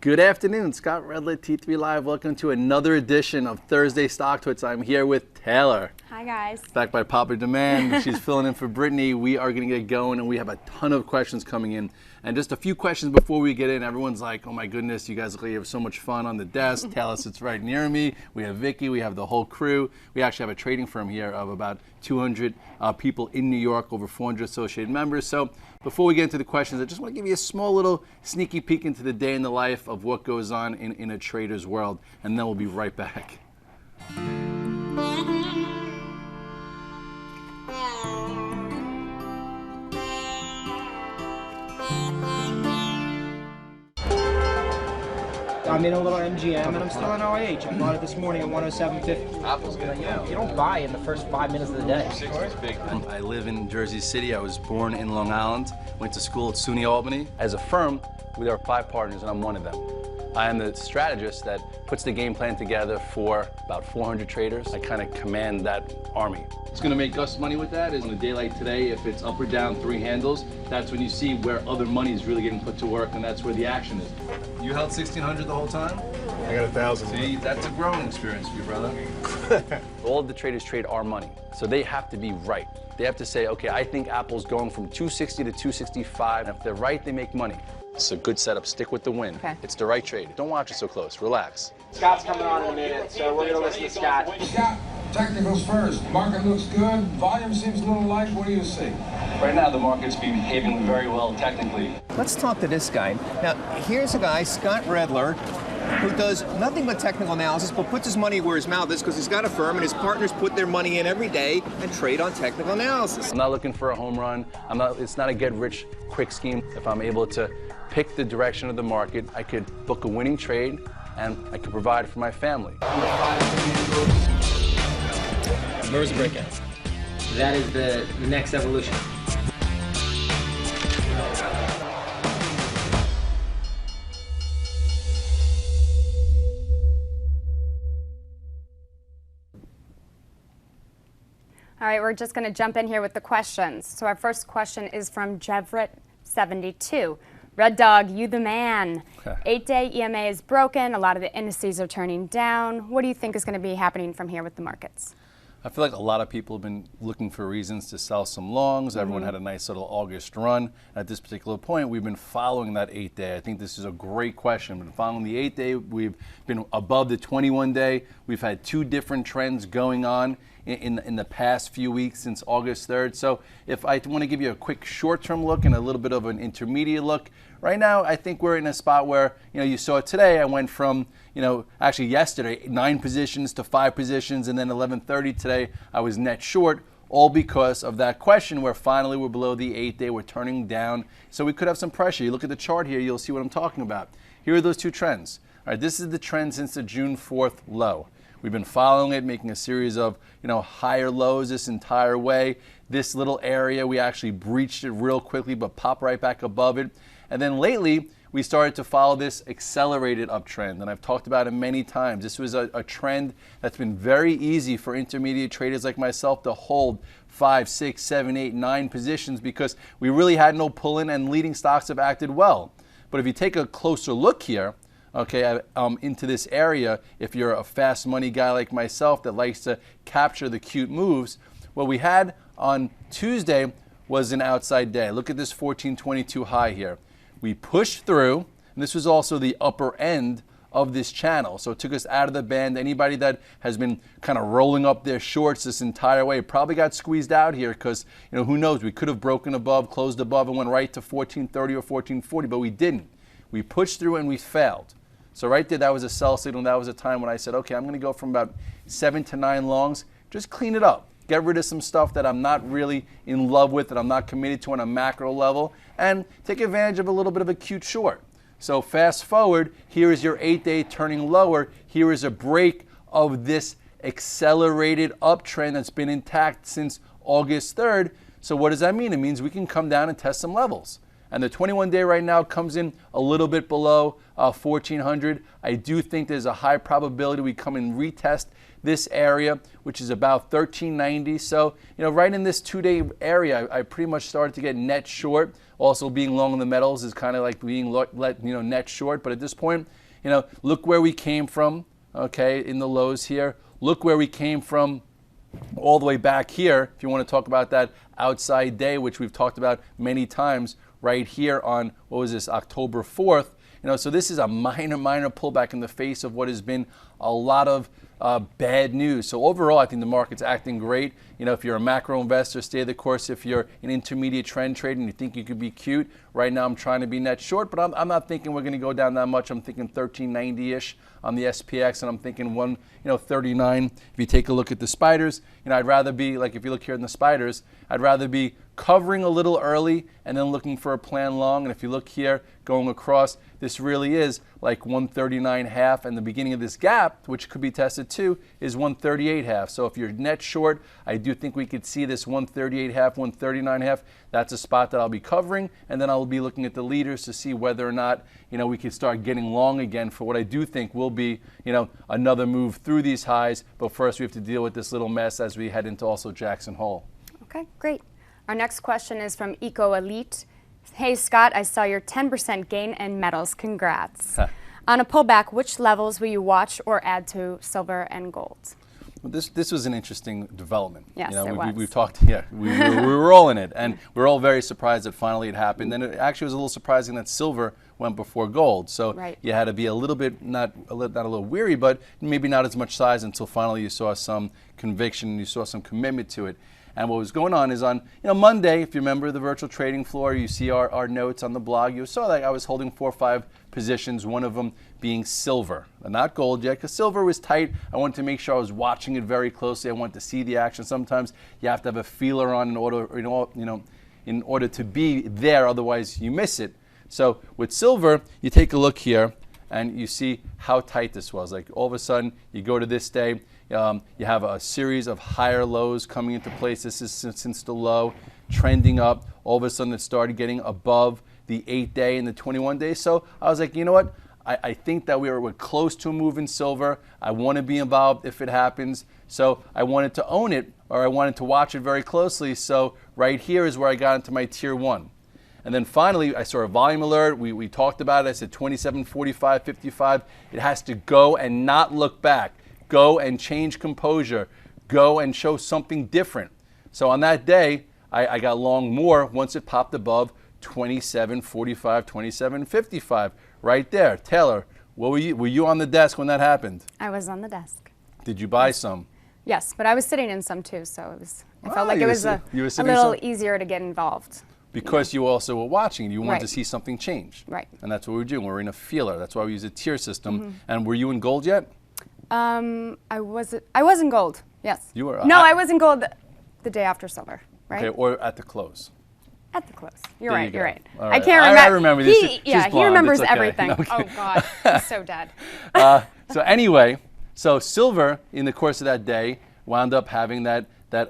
Good afternoon, Scott Redler, T3 Live. Welcome to another edition of Thursday Stock Twits. I'm here with Taylor. Hi guys. Back by popular demand. She's filling in for Brittany. We are going to get going, and we have a ton of questions coming in. And just a few questions before we get in. Everyone's like, oh my goodness, you guys look like you have so much fun on the desk. Taylor sits right near me. We have Vicky. We have the whole crew. We actually have a trading firm here of about 200 people in New York, over 400 associated members. So before we get into the questions, I just want to give you a small little sneaky peek into the day in the life of what goes on in a trader's world, and then we'll be right back. I'm in a little MGM and I'm still in OIH. I bought it this morning at 107.50. Apple's good. You don't buy in the first 5 minutes of the day. 60's big. I live in Jersey City. I was born in Long Island, went to school at SUNY Albany. As a firm, we are 5 partners, and I'm one of them. I am the strategist that puts the game plan together for about 400 traders. I kind of command that army. What's going to make us money with that is on a day like today, if it's up or down 3 handles, that's when you see where other money is really getting put to work, and that's where the action is. You held 1,600 the whole time? I got 1,000. See, that's a growing experience for you, brother. All of the traders trade our money, so they have to be right. They have to say, okay, I think Apple's going from 260 to 265, and if they're right, they make money. It's a good setup. Stick with the win. Okay. It's the right trade. Don't watch it so close. Relax. Scott's coming on in a minute, so we're going to listen to Scott. Scott, technicals first. Market looks good. Volume seems a little light. What do you see? Right now, the market's behaving very well technically. Let's talk to this guy. Now, here's a guy, Scott Redler, who does nothing but technical analysis, but puts his money where his mouth is because he's got a firm and his partners put their money in every day and trade on technical analysis. I'm not looking for a home run. It's not a get-rich-quick scheme. If I'm able to pick the direction of the market, I could book a winning trade, and I could provide for my family. Reverse breakout. That is the next evolution. All right, we're just going to jump in here with the questions. So our first question is from Jevret72. Red Dog, you the man. 8-day EMA is broken. A lot of the indices are turning down. What do you think is going to be happening from here with the markets? I feel like a lot of people have been looking for reasons to sell some longs. Everyone had a nice little August run. At this particular point, we've been following that 8-day. I think this is a great question. We've been following the 8-day. We've been above the 21-day. We've had 2 different trends going on in the past few weeks since August 3rd. So if I want to give you a quick short-term look and a little bit of an intermediate look, right now I think we're in a spot where, you saw it today. I went from, actually yesterday, 9 positions to 5 positions, and then 11:30 today I was net short, all because of that question where finally we're below the 8-day, we're turning down. So we could have some pressure. You look at the chart here, you'll see what I'm talking about. Here are those 2 trends. All right, this is the trend since the June 4th low. We've been following it, making a series of, higher lows this entire way. This little area, we actually breached it real quickly, but popped right back above it. And then lately, we started to follow this accelerated uptrend, and I've talked about it many times. This was a trend that's been very easy for intermediate traders like myself to hold 5, 6, 7, 8, 9 positions because we really had no pull-in and leading stocks have acted well. But if you take a closer look here, okay, into this area, if you're a fast money guy like myself that likes to capture the cute moves, what we had on Tuesday was an outside day. Look at this 1422 high here. We pushed through, and this was also the upper end of this channel. So it took us out of the band. Anybody that has been kind of rolling up their shorts this entire way probably got squeezed out here because, who knows, we could have broken above, closed above, and went right to 1430 or 1440, but we didn't. We pushed through and we failed. So right there, that was a sell signal. That was a time when I said, okay, I'm going to go from about 7 to 9 longs. Just clean it up. Get rid of some stuff that I'm not really in love with, that I'm not committed to on a macro level, and take advantage of a little bit of a cute short. So fast forward, here is your 8-day turning lower. Here is a break of this accelerated uptrend that's been intact since August 3rd. So what does that mean? It means we can come down and test some levels. And the 21-day right now comes in a little bit below 1,400. I do think there's a high probability we come and retest this area, which is about 1,390. So, right in this 2-day area, I pretty much started to get net short. Also, being long in the metals is kind of like being net short. But at this point, look where we came from, okay, in the lows here. Look where we came from all the way back here, if you want to talk about that outside day, which we've talked about many times, right here on, what was this, October 4th. So this is a minor pullback in the face of what has been a lot of bad news. So overall, I think the market's acting great. If you're a macro investor, stay the course. If you're an intermediate trend trader and you think you could be cute, right now I'm trying to be net short, but I'm not thinking we're going to go down that much. I'm thinking 1390-ish on the SPX, and I'm thinking 139. If you take a look at the spiders, I'd rather be, like if you look here in the spiders, I'd rather be covering a little early and then looking for a plan long. And if you look here, going across, this really is like 139.5, and the beginning of this gap, which could be tested too, is 138.5. So if you're net short, I do think we could see this 138.5, 139.5. That's a spot that I'll be covering, and then I'll be looking at the leaders to see whether or not we can start getting long again for what I do think will be another move through these highs. But first, we have to deal with this little mess as we head into also Jackson Hole. Okay, great. Our next question is from Eco Elite. Hey Scott, I saw your 10% gain in metals. Congrats. On a pullback, which levels will you watch or add to silver and gold? Well, this was an interesting development. Yes, it was. We've talked. Yeah, we were all in it, and we're all very surprised that finally it happened. And it actually was a little surprising that silver went before gold. So right. You had to be a little bit not a little weary, but maybe not as much size until finally you saw some conviction and you saw some commitment to it. And what was going on is on Monday, if you remember the virtual trading floor, you see our notes on the blog. You saw that I was holding 4 or 5 positions, one of them being silver, not gold yet, because silver was tight. I wanted to make sure I was watching it very closely. I wanted to see the action. Sometimes you have to have a feeler on in order to be there, otherwise you miss it. So with silver, you take a look here and you see how tight this was. Like all of a sudden, you go to this day. You have a series of higher lows coming into place. This is since the low, trending up. All of a sudden, it started getting above the 8-day and the 21-day. So I was like, you know what? I think that we're close to a move in silver. I want to be involved if it happens. So I wanted to own it, or I wanted to watch it very closely. So right here is where I got into my tier 1. And then finally, I saw a volume alert. We talked about it. I said 27, 45, 55. It has to go and not look back. Go and change composure. Go and show something different. So on that day, I got long more once it popped above 27.45, 27.55, right there. Taylor, were you on the desk when that happened? I was on the desk. Did you buy some? Yes, but I was sitting in some too, so I felt like it was a little easier to get involved. Because you also were watching, you wanted Right. to see something change. Right. And that's what we were doing. We're in a feeler. That's why we use a tier system. And were you in gold yet? I was in gold. Yes. You were. No, I was in gold the day after silver, right? Okay, or at the close. At the close. You're There right. you go. You're right. All I right. can't remember. I remember this. He She's blonde. remembers It's okay. everything. Okay. Oh God, he's so dead. So anyway, so silver in the course of that day wound up having that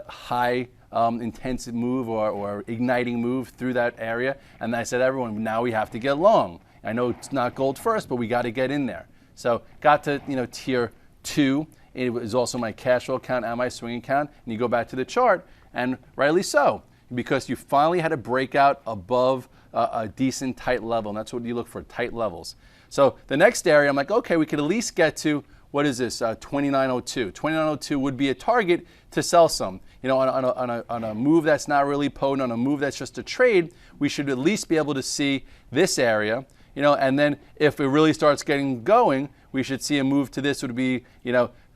high intensive move or igniting move through that area. And I said, everyone, now we have to get long. I know it's not gold first, but we got to get in there. So got to tier 2. It was also my cash flow account and my swing account. And you go back to the chart, and rightly so, because you finally had a breakout above a decent tight level. And that's what you look for, tight levels. So the next area, I'm like, okay, we could at least get to, what is this, 2902. 2902 would be a target to sell some. On a move that's not really potent, on a move that's just a trade, we should at least be able to see this area. And then if it really starts getting going, we should see a move to this would be,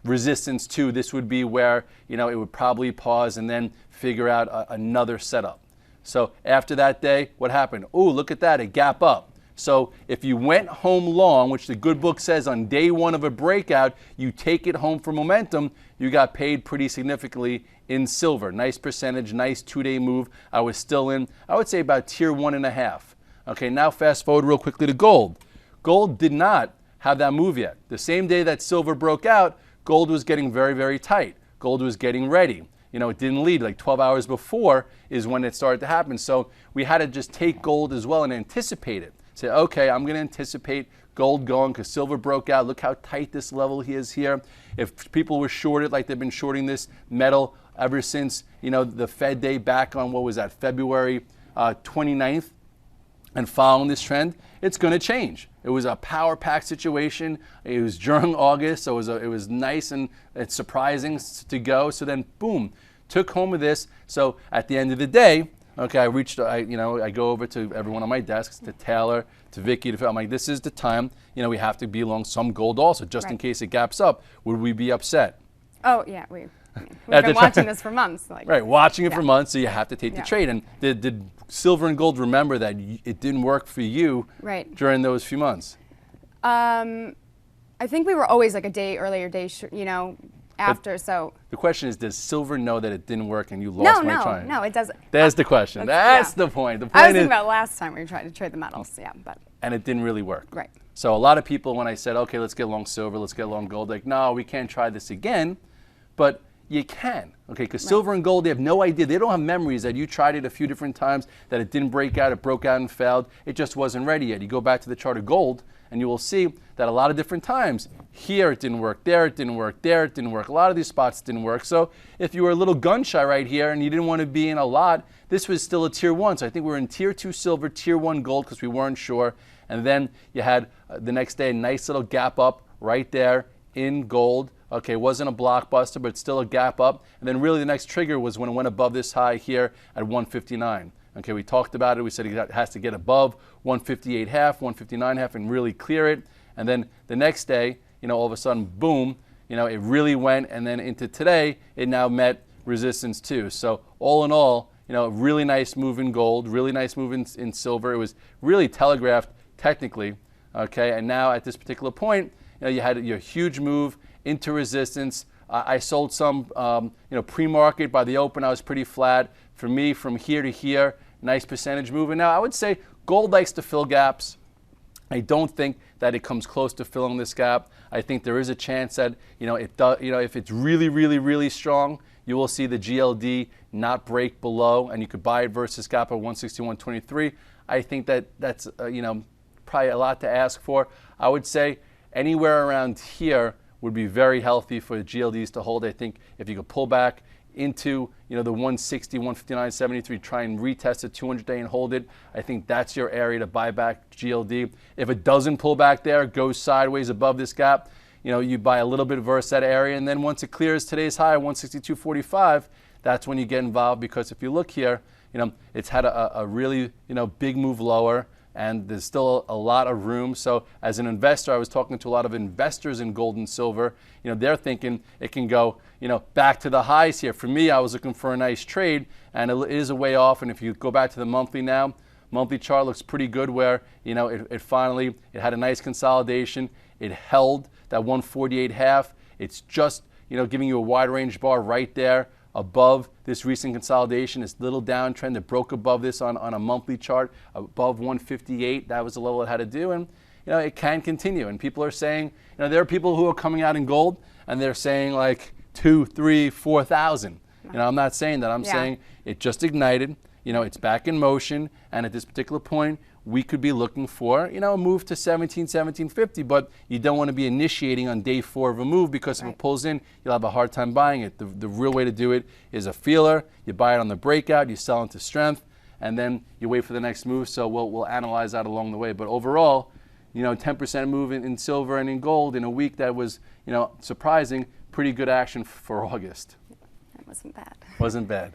resistance 2. This would be where, it would probably pause and then figure out another setup. So after that day, what happened? Oh, look at that, a gap up. So if you went home long, which the good book says on day 1 of a breakout, you take it home for momentum, you got paid pretty significantly in silver. Nice percentage, nice 2-day move. I was still in, I would say about tier 1.5. Okay, now fast forward real quickly to gold. Gold did not have that move yet. The same day that silver broke out, gold was getting very, very tight. Gold was getting ready. it didn't lead. Like 12 hours before is when it started to happen. So we had to just take gold as well and anticipate it. Say, okay, I'm going to anticipate gold going because silver broke out. Look how tight this level is here. If people were shorted like they've been shorting this metal ever since, the Fed day back on, what was that, February 29th, and following this trend, it's going to change. It was a power pack situation. It was during August, so it was nice and it's surprising to go. So then, boom, took home with this. So at the end of the day, okay, I go over to everyone on my desks, to Taylor, to Vicky, I'm like, this is the time, we have to be along some gold also, just in case it gaps up. Would we be upset? Oh, yeah, we've been watching this for months. Right, watching it for months, so you have to take the trade. And did silver and gold remember that it didn't work for you during those few months? I think we were always like a day earlier, after, so. The question is, does silver know that it didn't work and you lost money trying? No, it doesn't. That's the question. That's the point. The point I was thinking about last time we tried to trade the metals, but. And it didn't really work. Right. So a lot of people, when I said, okay, let's get long silver, let's get long gold, like, no, we can't try this again. But you can, okay, because silver and gold, they have no idea. They don't have memories that you tried it a few different times, that it didn't break out, it broke out and failed. It just wasn't ready yet. You go back to the chart of gold, and you will see that a lot of different times, here it didn't work, there it didn't work, there it didn't work. A lot of these spots didn't work. So if you were a little gun shy right here and you didn't want to be in a lot, this was still a tier 1. So I think we're in tier 2 silver, tier 1 gold because we weren't sure. And then you had the next day a nice little gap up right there in gold. Okay, wasn't a blockbuster, but still a gap up. And then really the next trigger was when it went above this high here at 159. Okay, we talked about it. We said it has to get above 158.5, 159.5 and really clear it. And then the next day, all of a sudden, boom, it really went. And then into today, it now met resistance too. So all in all, really nice move in gold, really nice move in silver. It was really telegraphed technically. Okay, and now at this particular point, you had your huge move into resistance. I sold some, pre-market. By the open, I was pretty flat. For me, from here to here, nice percentage move. And now I would say gold likes to fill gaps. I don't think that it comes close to filling this gap. I think there is a chance that, if it's really, really, really strong, you will see the GLD not break below, and you could buy it versus gap at 161.23. I think that's, probably a lot to ask for. I would say anywhere around here would be very healthy for the GLDs to hold. I think if you could pull back into the 160, 159.73, try and retest the 200-day and hold it, I think that's your area to buy back GLD. If it doesn't pull back there, goes sideways above this gap, you buy a little bit versus that area, and then once it clears today's high, 162.45, that's when you get involved, because if you look here, it's had a really big move lower, and there's still a lot of room. So as an investor, I was talking to a lot of investors in gold and silver. They're thinking it can go, back to the highs here. For me, I was looking for a nice trade, and it is a way off. And if you go back to the monthly now, monthly chart looks pretty good where, it finally, it had a nice consolidation. It held that 148.5. It's just, giving you a wide range bar right there above this recent consolidation, this little downtrend that broke above this on a monthly chart, above 158. That was the level it had to do, and it can continue. And people are saying, there are people who are coming out in gold, and they're saying like 2, 3, 4,000. I'm not saying that. I'm saying it just ignited. It's back in motion, and at this particular point, we could be looking for, a move to 1750, but you don't want to be initiating on day 4 of a move, because if it pulls in, you'll have a hard time buying it. The real way to do it is a feeler. You buy it on the breakout, you sell into strength, and then you wait for the next move. So we'll analyze that along the way. But overall, 10% move in silver and in gold in a week that was, surprising, pretty good action for August. That wasn't bad. Wasn't bad.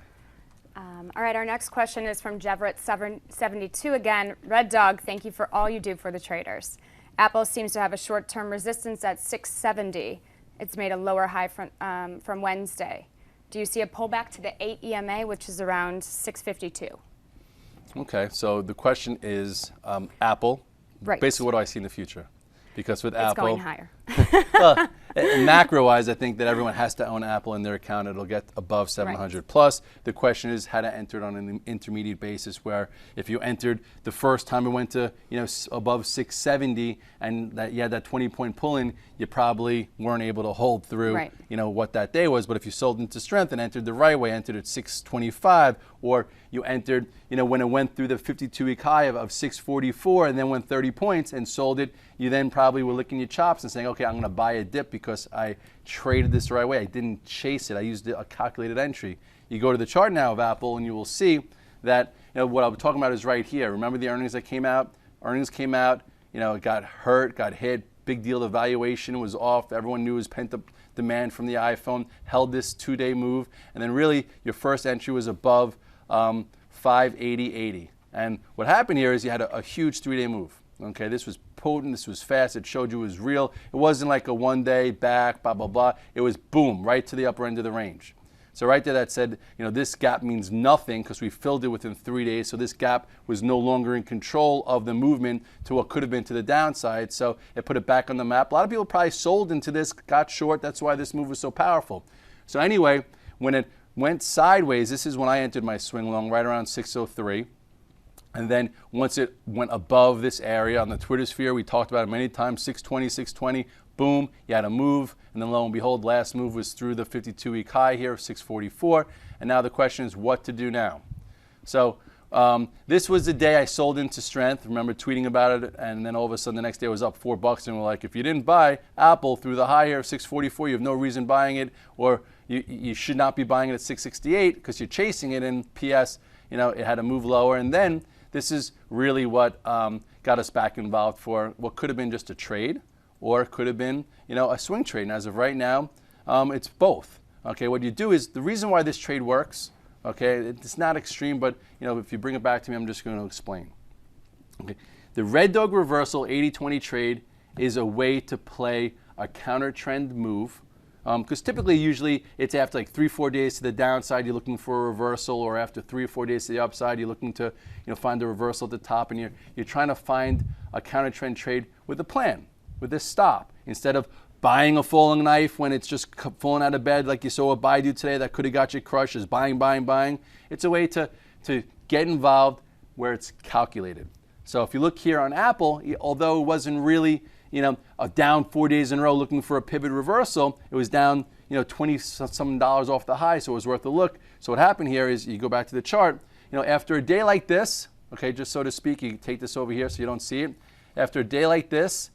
All right, our next question is from Jevret72 again. Red Dog, thank you for all you do for the traders. Apple seems to have a short-term resistance at 670. It's made a lower high from Wednesday. Do you see a pullback to the 8 EMA, which is around 652? Okay, so the question is Apple. Right. Basically, what do I see in the future? Because with it's Apple, going higher. well, macro-wise, I think that everyone has to own Apple in their account. It'll get above 700 plus. The question is how to enter it on an intermediate basis, where if you entered the first time it went to above 670 and that you had that 20-point pull-in, you probably weren't able to hold through what that day was. But if you sold into strength and entered the right way, entered at 625, or you entered when it went through the 52-week high of 644 and then went 30 points and sold it, you then probably were licking your chops and saying, okay, I'm going to buy a dip because I traded this the right way. I didn't chase it. I used a calculated entry. You go to the chart now of Apple and you will see that what I'm talking about is right here. Remember the earnings that came out? Earnings came out, it got hurt, got hit, big deal. The valuation was off. Everyone knew it was pent-up demand from the iPhone, held this 2-day move, and then really your first entry was above 580.80. And what happened here is you had a huge 3-day move. Okay, this was potent, this was fast, it showed you it was real. It wasn't like a 1-day back, blah, blah, blah. It was boom, right to the upper end of the range. So right there that said, this gap means nothing because we filled it within 3 days. So this gap was no longer in control of the movement to what could have been to the downside. So it put it back on the map. A lot of people probably sold into this, got short. That's why this move was so powerful. So anyway, when it went sideways, this is when I entered my swing long, right around 603. And then once it went above this area on the Twitter sphere, we talked about it many times, 620, boom, you had a move. And then lo and behold, last move was through the 52-week high here of 644. And now the question is what to do now. So this was the day I sold into strength. Remember tweeting about it, and then all of a sudden the next day it was up $4, and we're like, if you didn't buy Apple through the high here of 644, you have no reason buying it, or you should not be buying it at 668 because you're chasing it. And P.S., it had to move lower. And then this is really what got us back involved for what could have been just a trade, or it could have been a swing trade. And as of right now, it's both. Okay, what you do is the reason why this trade works. Okay, it's not extreme, but if you bring it back to me, I'm just going to explain. Okay, the red dog reversal 80-20 trade is a way to play a counter trend move. Because typically, usually, it's after like 3-4 days to the downside, you're looking for a reversal, or after 3 or 4 days to the upside, you're looking to find a reversal at the top, and you're trying to find a counter trend trade with a plan, with a stop, instead of buying a falling knife when it's just falling out of bed like you saw a Baidu today that could have got you crushed, is buying, buying, buying. It's a way to get involved where it's calculated. So if you look here on Apple, although it wasn't really down 4 days in a row looking for a pivot reversal, it was down 20-some dollars off the high, so it was worth a look. So what happened here is you go back to the chart, after a day like this, okay, just so to speak, you take this over here so you don't see it. After a day like this,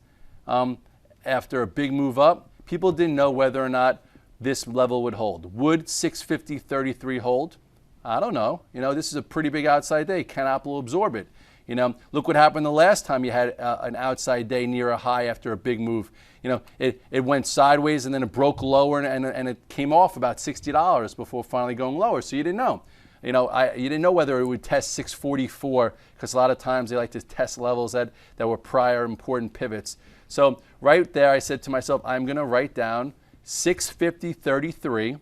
after a big move up, people didn't know whether or not this level would hold. Would 650.33 hold? I don't know. This is a pretty big outside day. Can Apple absorb it? Look what happened the last time you had an outside day near a high after a big move. It went sideways and then it broke lower and it came off about $60 before finally going lower. So you didn't know. You didn't know whether it would test 644 because a lot of times they like to test levels that were prior important pivots. So right there, I said to myself, I'm going to write down 650.33,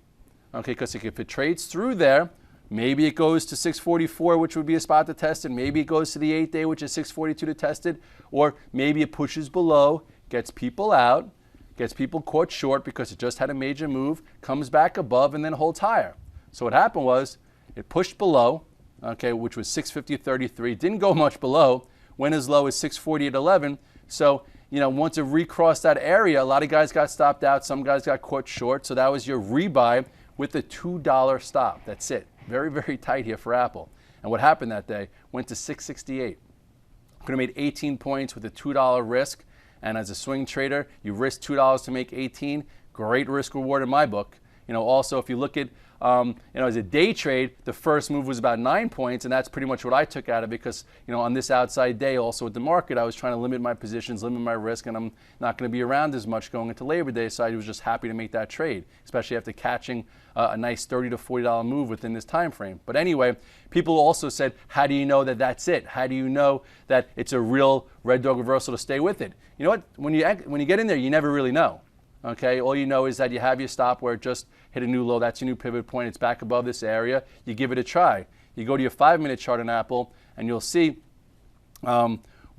okay, because if it trades through there, maybe it goes to 644, which would be a spot to test it. Maybe it goes to the 8-day, which is 642 to test it. Or maybe it pushes below, gets people out, gets people caught short because it just had a major move, comes back above, and then holds higher. So what happened was it pushed below, okay, which was 650.33, didn't go much below, went as low as 640.11. So once it recrossed that area, a lot of guys got stopped out. Some guys got caught short. So that was your rebuy with a $2 stop. That's it. Very, very tight here for Apple. And what happened that day? Went to 668. Could have made 18 points with a $2 risk. And as a swing trader, you risk $2 to make 18. Great risk reward in my book. Also, if you look at as a day trade, the first move was about 9 points, and that's pretty much what I took out of it because, on this outside day, also at the market, I was trying to limit my positions, limit my risk, and I'm not going to be around as much going into Labor Day, so I was just happy to make that trade, especially after catching a nice $30 to $40 move within this time frame. But anyway, people also said, how do you know that that's it? How do you know that it's a real red dog reversal to stay with it? You know what? When you get in there, you never really know. Okay, all you know is that you have your stop where it just hit a new low. That's your new pivot point. It's back above this area. You give it a try. You go to your 5-minute chart on Apple, and you'll see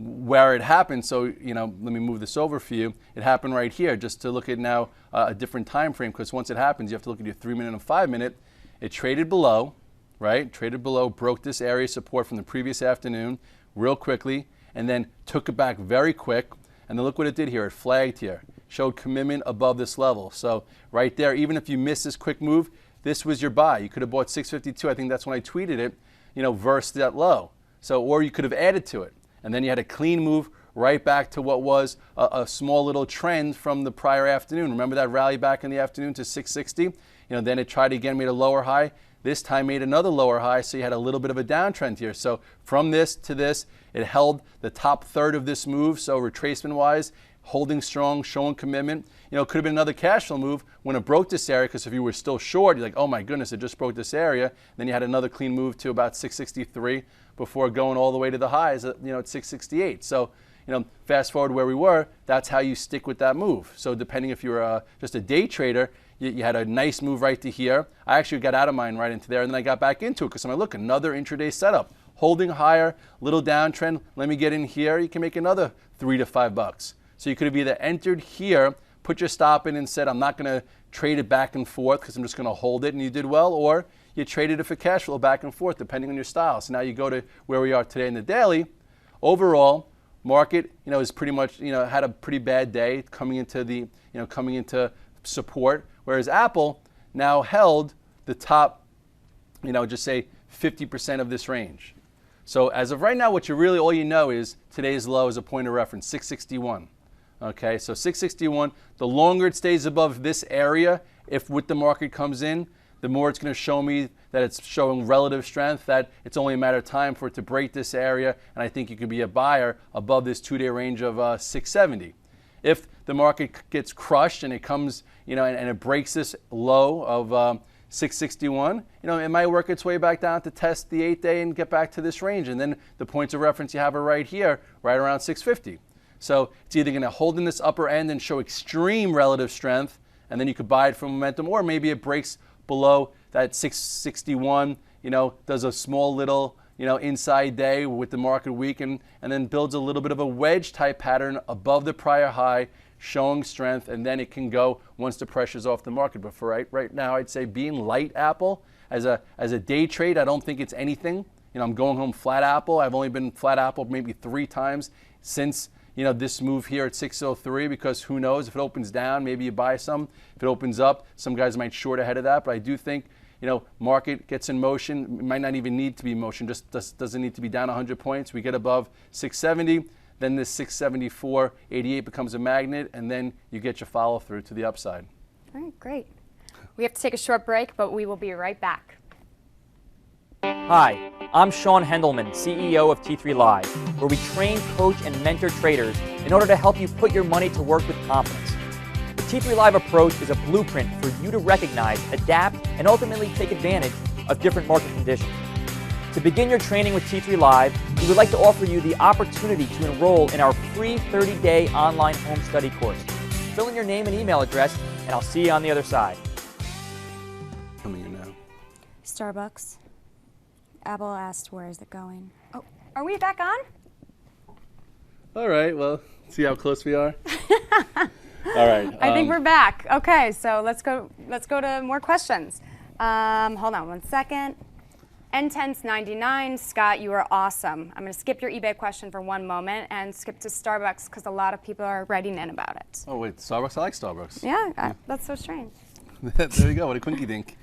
where it happened, so let me move this over for you. It happened right here, just to look at now a different time frame, because once it happens, you have to look at your 3-minute and 5-minute. It traded below, right? Traded below, broke this area support from the previous afternoon real quickly, and then took it back very quick. And then look what it did here. It flagged here, showed commitment above this level. So right there, even if you missed this quick move, this was your buy. You could have bought 652. I think that's when I tweeted it, versus that low. So, or you could have added to it. And then you had a clean move right back to what was a small little trend from the prior afternoon. Remember that rally back in the afternoon to 660? Then it tried again, made a lower high. This time made another lower high, so you had a little bit of a downtrend here. So from this to this, it held the top third of this move. So retracement-wise, holding strong, showing commitment. It could have been another cash flow move when it broke this area, because if you were still short, you're like, oh my goodness, it just broke this area. Then you had another clean move to about 663 before going all the way to the highs at 668. So fast forward where we were, that's how you stick with that move. So depending if you're just a day trader, you had a nice move right to here. I actually got out of mine right into there, and then I got back into it because I'm like, look, another intraday setup. Holding higher, little downtrend, let me get in here. You can make another $3 to $5. So you could have either entered here, put your stop in and said, I'm not going to trade it back and forth because I'm just going to hold it, and you did well, or you traded it for cash flow back and forth, depending on your style. So now you go to where we are today in the daily. Overall, market, is pretty much, had a pretty bad day coming into the, coming into support, whereas Apple now held the top, just say 50% of this range. So as of right now, what you really, all you know is today's low is a point of reference, 661. Okay, so 661, the longer it stays above this area, if with the market comes in, the more it's going to show me that it's showing relative strength, that it's only a matter of time for it to break this area, and I think you could be a buyer above this 2-day range of 670. If the market gets crushed and it comes, and it breaks this low of 661, it might work its way back down to test the 8-day and get back to this range, and then the points of reference you have are right here, right around 650. So it's either going to hold in this upper end and show extreme relative strength, and then you could buy it for momentum, or maybe it breaks below that 661, does a small little, inside day with the market weak, and then builds a little bit of a wedge type pattern above the prior high, showing strength, and then it can go once the pressure's off the market. But for right now, I'd say being light Apple as a day trade, I don't think it's anything. I'm going home flat Apple. I've only been flat Apple maybe 3 times since this move here at 603, because who knows, if it opens down, maybe you buy some. If it opens up, some guys might short ahead of that, but I do think, market gets in motion. It might not even need to be in motion, just doesn't need to be down 100 points. We get above 670, then this 674.88 becomes a magnet, and then you get your follow through to the upside. All right, great. We have to take a short break, but we will be right back. Hi, I'm Sean Hendelman, CEO of T3 Live, where we train, coach, and mentor traders in order to help you put your money to work with confidence. The T3 Live approach is a blueprint for you to recognize, adapt, and ultimately take advantage of different market conditions. To begin your training with T3 Live, we would like to offer you the opportunity to enroll in our free 30-day online home study course. Fill in your name and email address, and I'll see you on the other side. Coming in now. Starbucks. Apple asked, where is it going? Oh, are we back on? All right, well, see how close we are? All right. I think we're back. Okay, so let's go to more questions. Hold on 1 second. N10s99, Scott, you are awesome. I'm going to skip your eBay question for 1 moment and skip to Starbucks because a lot of people are writing in about it. Oh, wait, Starbucks? I like Starbucks. Yeah, that's so strange. There you go. What did Quinky think?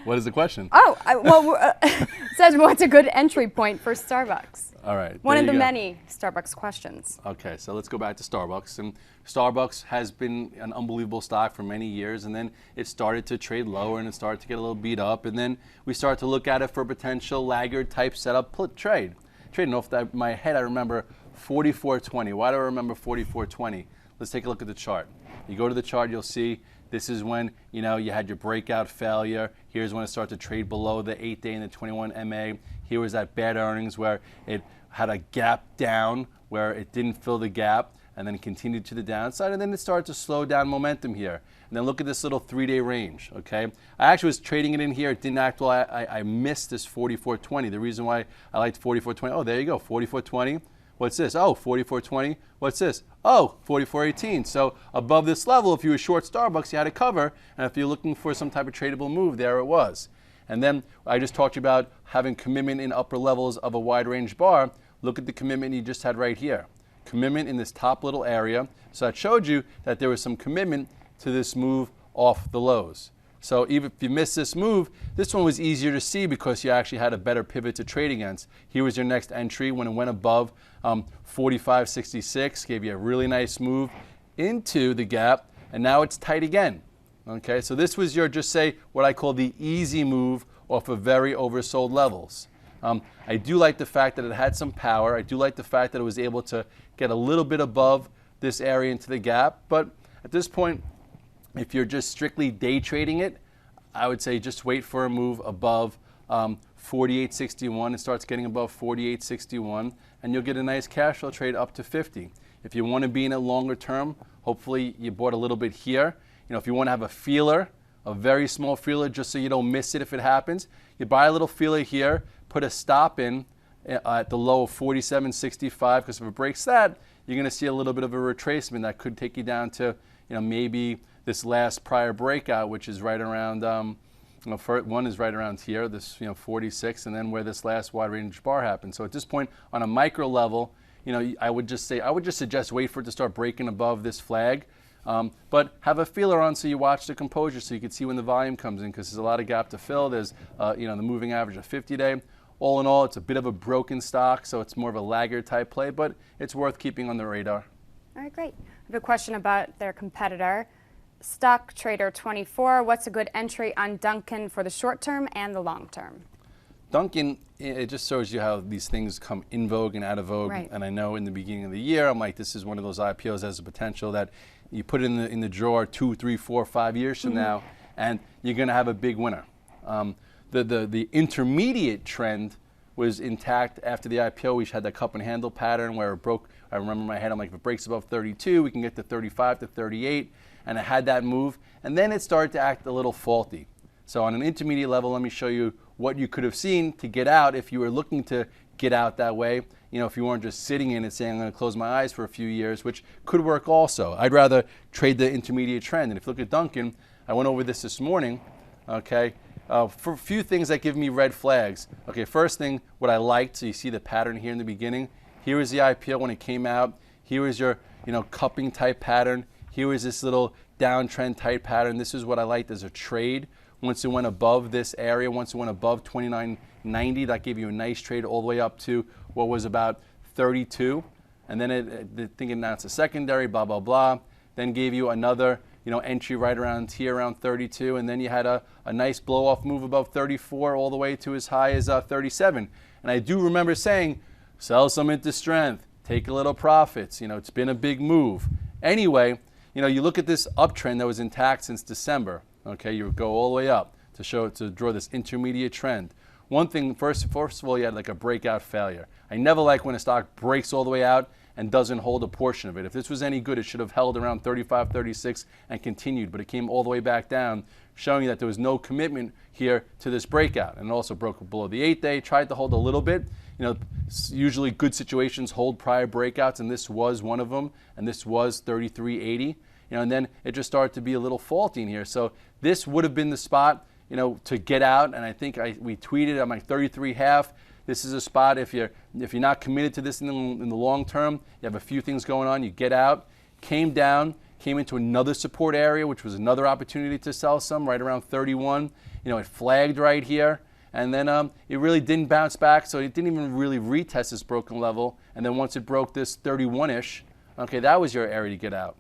What is the question? Oh, it says what's a good entry point for Starbucks? All right. One of the many Starbucks questions. Okay, so let's go back to Starbucks. And Starbucks has been an unbelievable stock for many years, and then it started to trade lower and it started to get a little beat up, and then we started to look at it for potential laggard type setup trade. Trading off my head, I remember 44.20. Why do I remember 44.20? Let's take a look at the chart. You go to the chart, you'll see this is when you had your breakout failure. Here's when it started to trade below the 8-day and the 21 MA. Here was that bad earnings where it had a gap down, where it didn't fill the gap, and then it continued to the downside, and then it started to slow down momentum here. And then look at this little 3-day range, okay? I actually was trading it in here. It didn't act well. I missed this 44.20. The reason why I liked 44.20, oh, there you go, 44.20. What's this? Oh, 44.20. What's this? Oh, 44.18. So above this level, if you were short Starbucks, you had to cover. And if you're looking for some type of tradable move, there it was. And then I just talked to you about having commitment in upper levels of a wide range bar. Look at the commitment you just had right here. Commitment in this top little area. So that showed you that there was some commitment to this move off the lows. So even if you missed this move, this one was easier to see because you actually had a better pivot to trade against. Here was your next entry when it went above 45.66, gave you a really nice move into the gap, and now it's tight again. Okay, so this was your, just say, what I call the easy move off of very oversold levels. I do like the fact that it had some power. I do like the fact that it was able to get a little bit above this area into the gap, but at this point, if you're just strictly day trading it, I would say just wait for a move above 48.61. It starts getting above 48.61, and you'll get a nice cash flow trade up to 50. If you want to be in a longer term, hopefully you bought a little bit here. If you want to have a feeler, a very small feeler, just so you don't miss it if it happens, you buy a little feeler here, put a stop in at the low of 47.65, because if it breaks that, you're going to see a little bit of a retracement that could take you down to, maybe this last prior breakout, which is right around, one is right around here, this 46, and then where this last wide range bar happened. So at this point, on a micro level, I would just suggest wait for it to start breaking above this flag, but have a feeler on so you watch the composure so you can see when the volume comes in, because there's a lot of gap to fill. There's the moving average of 50-day. All in all, it's a bit of a broken stock, so it's more of a laggard type play, but it's worth keeping on the radar. All right, great. I have a question about their competitor. Stock Trader 24, what's a good entry on Dunkin' for the short term and the long term? Dunkin', it just shows you how these things come in vogue and out of vogue. Right. And I know in the beginning of the year, I'm like, this is one of those IPOs that has the potential that you put it in the drawer 2, 3, 4, 5 years from now, and you're going to have a big winner. The intermediate trend was intact after the IPO. We had that cup and handle pattern where it broke. I remember in my head, I'm like, if it breaks above 32, we can get to 35 to 38. And it had that move, and then it started to act a little faulty. So on an intermediate level, let me show you what you could have seen to get out if you were looking to get out that way. If you weren't just sitting in it saying, I'm going to close my eyes for a few years, which could work also. I'd rather trade the intermediate trend. And if you look at Dunkin', I went over this morning, okay, for a few things that give me red flags. Okay, first thing, what I liked, so you see the pattern here in the beginning. Here was the IPO when it came out. Here was your, cupping type pattern. Here was this little downtrend type pattern. This is what I liked as a trade. Once it went above this area, once it went above 29.90, that gave you a nice trade all the way up to what was about 32. And then the thing announced a secondary, blah, blah, blah. Then gave you another entry right around here, around 32. And then you had a nice blow off move above 34 all the way to as high as 37. And I do remember saying, sell some into strength, take a little profits. It's been a big move. Anyway, you look at this uptrend that was intact since December. Okay, you go all the way up to draw this intermediate trend. One thing, first of all, you had like a breakout failure. I never like when a stock breaks all the way out and doesn't hold a portion of it. If this was any good, it should have held around 35, 36 and continued, but it came all the way back down, showing you that there was no commitment here to this breakout. And it also broke below the 8-day, tried to hold a little bit. Usually good situations hold prior breakouts, and this was one of them, and this was 33.80. And then it just started to be a little faulty in here. So this would have been the spot, to get out. And I think we tweeted, I'm like 33.5. This is a spot if you're not committed to this in the long term. You have a few things going on. You get out, came down, came into another support area, which was another opportunity to sell some right around 31. It flagged right here. And then it really didn't bounce back, so it didn't even really retest this broken level. And then once it broke this 31-ish, okay, that was your area to get out.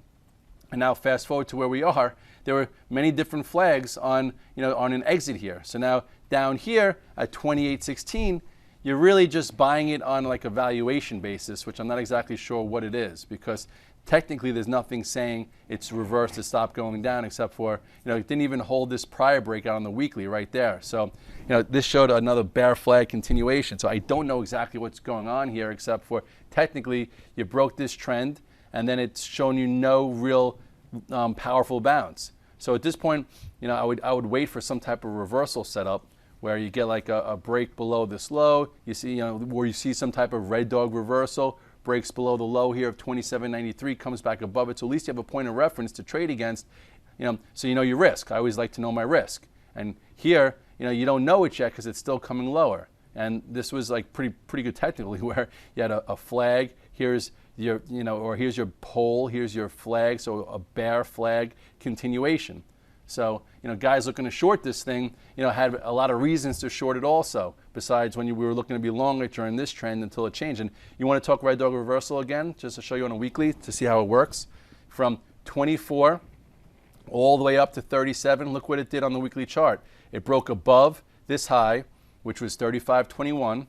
And now fast forward to where we are, there were many different flags on an exit here. So now down here at 28.16, you're really just buying it on like a valuation basis, which I'm not exactly sure what it is, because technically there's nothing saying it's reversed to stop going down, except for, it didn't even hold this prior breakout on the weekly right there. So, this showed another bear flag continuation. So I don't know exactly what's going on here, except for technically you broke this trend and then it's shown you no real powerful bounce. So at this point, I would wait for some type of reversal setup where you get like a break below this low. You see, where you see some type of red dog reversal, breaks below the low here of 27.93, comes back above it. So at least you have a point of reference to trade against, so you know your risk. I always like to know my risk. And here, you don't know it yet because it's still coming lower. And this was like pretty good technically, where you had a flag. Here's your, or here's your pole. Here's your flag. So a bear flag continuation. So, guys looking to short this thing, had a lot of reasons to short it also, besides when we were looking to be longer during this trend until it changed. And you want to talk Red Dog reversal again, just to show you on a weekly to see how it works. From 24 all the way up to 37, look what it did on the weekly chart. It broke above this high, which was 35.21,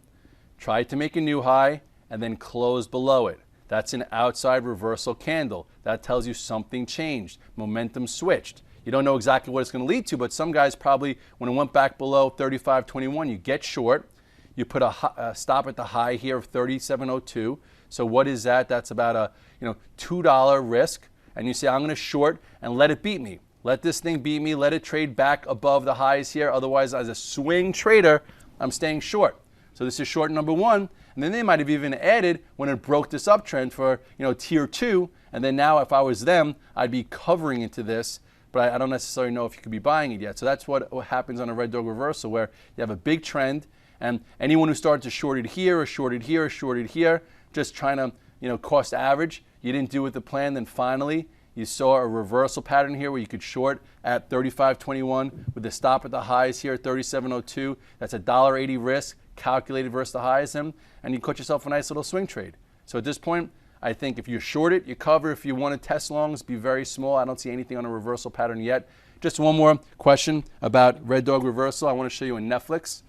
tried to make a new high, and then closed below it. That's an outside reversal candle. That tells you something changed. Momentum switched. You don't know exactly what it's going to lead to, but some guys probably, when it went back below 35.21, you get short. You put a stop at the high here of 37.02. So what is that? That's about a $2 risk. And you say, I'm going to short and let it beat me. Let this thing beat me. Let it trade back above the highs here. Otherwise, as a swing trader, I'm staying short. So this is short number one. And then they might have even added when it broke this uptrend for tier 2. And then now if I was them, I'd be covering into this. But I don't necessarily know if you could be buying it yet. So that's what happens on a Red Dog reversal, where you have a big trend, and anyone who started to short it here or shorted here or shorted here, just trying to cost average, you didn't do with the plan. Then finally you saw a reversal pattern here where you could short at 35.21 with the stop at the highs here at 37.02. That's a $1.80 risk calculated versus the highs, and you caught yourself a nice little swing trade. So at this point, I think if you short it, you cover. If you want to test longs, be very small. I don't see anything on a reversal pattern yet. Just one more question about Red Dog reversal. I want to show you in Netflix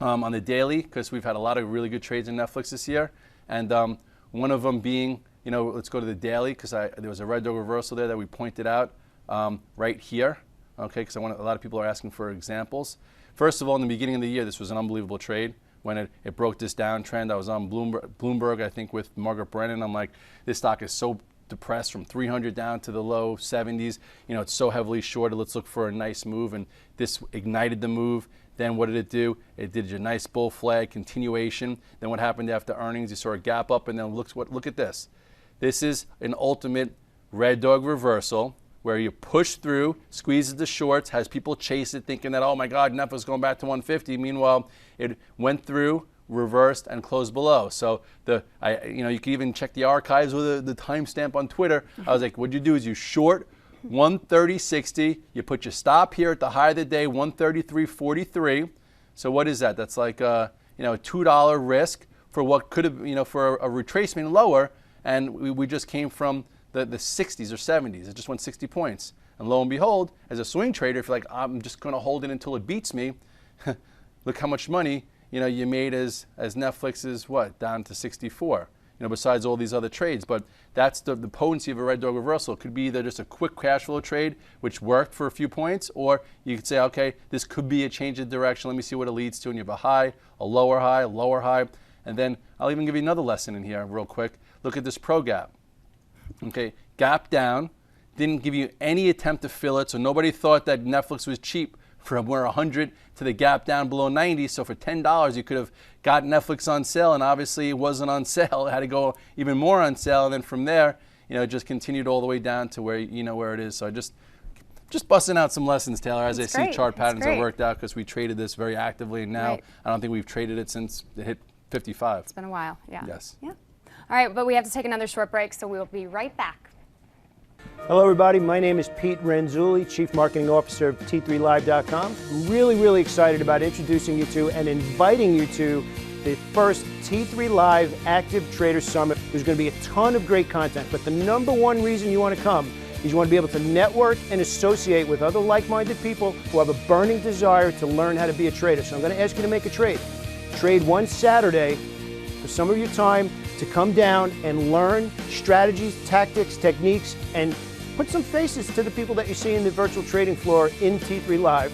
on the daily, because we've had a lot of really good trades in Netflix this year. And one of them being, let's go to the daily, because there was a Red Dog reversal there that we pointed out right here. Okay, because a lot of people are asking for examples. First of all, in the beginning of the year, this was an unbelievable trade. When it broke this downtrend, I was on Bloomberg, I think, with Margaret Brennan. I'm like, this stock is so depressed from 300 down to the low 70s. It's so heavily shorted. Let's look for a nice move. And this ignited the move. Then what did it do? It did a nice bull flag continuation. Then what happened after earnings? You saw a gap up, and then look at this. This is an ultimate Red Dog reversal, where you push through, squeezes the shorts, has people chase it thinking that, oh my God, Netflix going back to 150. Meanwhile, it went through, reversed, and closed below. So you can even check the archives with the timestamp on Twitter. I was like, what you do is you short 130.60. You put your stop here at the high of the day, 133.43. So what is that? That's like a $2 risk for what could have, for a retracement lower. And we just came from the 60s or 70s. It just went 60 points. And lo and behold, as a swing trader, if you're like, I'm just going to hold it until it beats me, look how much money you made as Netflix is down to 64. Besides all these other trades. But that's the potency of a Red Dog reversal. It could be either just a quick cash flow trade, which worked for a few points, or you could say, okay, this could be a change of direction. Let me see what it leads to. And you have a high, a lower high, and then I'll even give you another lesson in here real quick. Look at this pro gap. Okay, gap down, didn't give you any attempt to fill it, so nobody thought that Netflix was cheap from where 100 to the gap down below 90. So for $10, you could have got Netflix on sale, and obviously it wasn't on sale. It had to go even more on sale, and then from there, it just continued all the way down to where where it is. So I just busting out some lessons, Taylor, as I see chart patterns that worked out, because we traded this very actively, and now I don't think we've traded it since it hit 55. It's been a while, yeah. Yes. Yeah. All right, but we have to take another short break, so we'll be right back. Hello, everybody. My name is Pete Renzulli, Chief Marketing Officer of T3Live.com. I'm really excited about introducing you to and inviting you to the first T3 Live Active Trader Summit. There's going to be a ton of great content, but the number one reason you want to come is you want to be able to network and associate with other like-minded people who have a burning desire to learn how to be a trader. So I'm going to ask you to make a trade. Trade one Saturday for some of your time to come down and learn strategies, tactics, techniques, and put some faces to the people that you see in the virtual trading floor in T3 Live,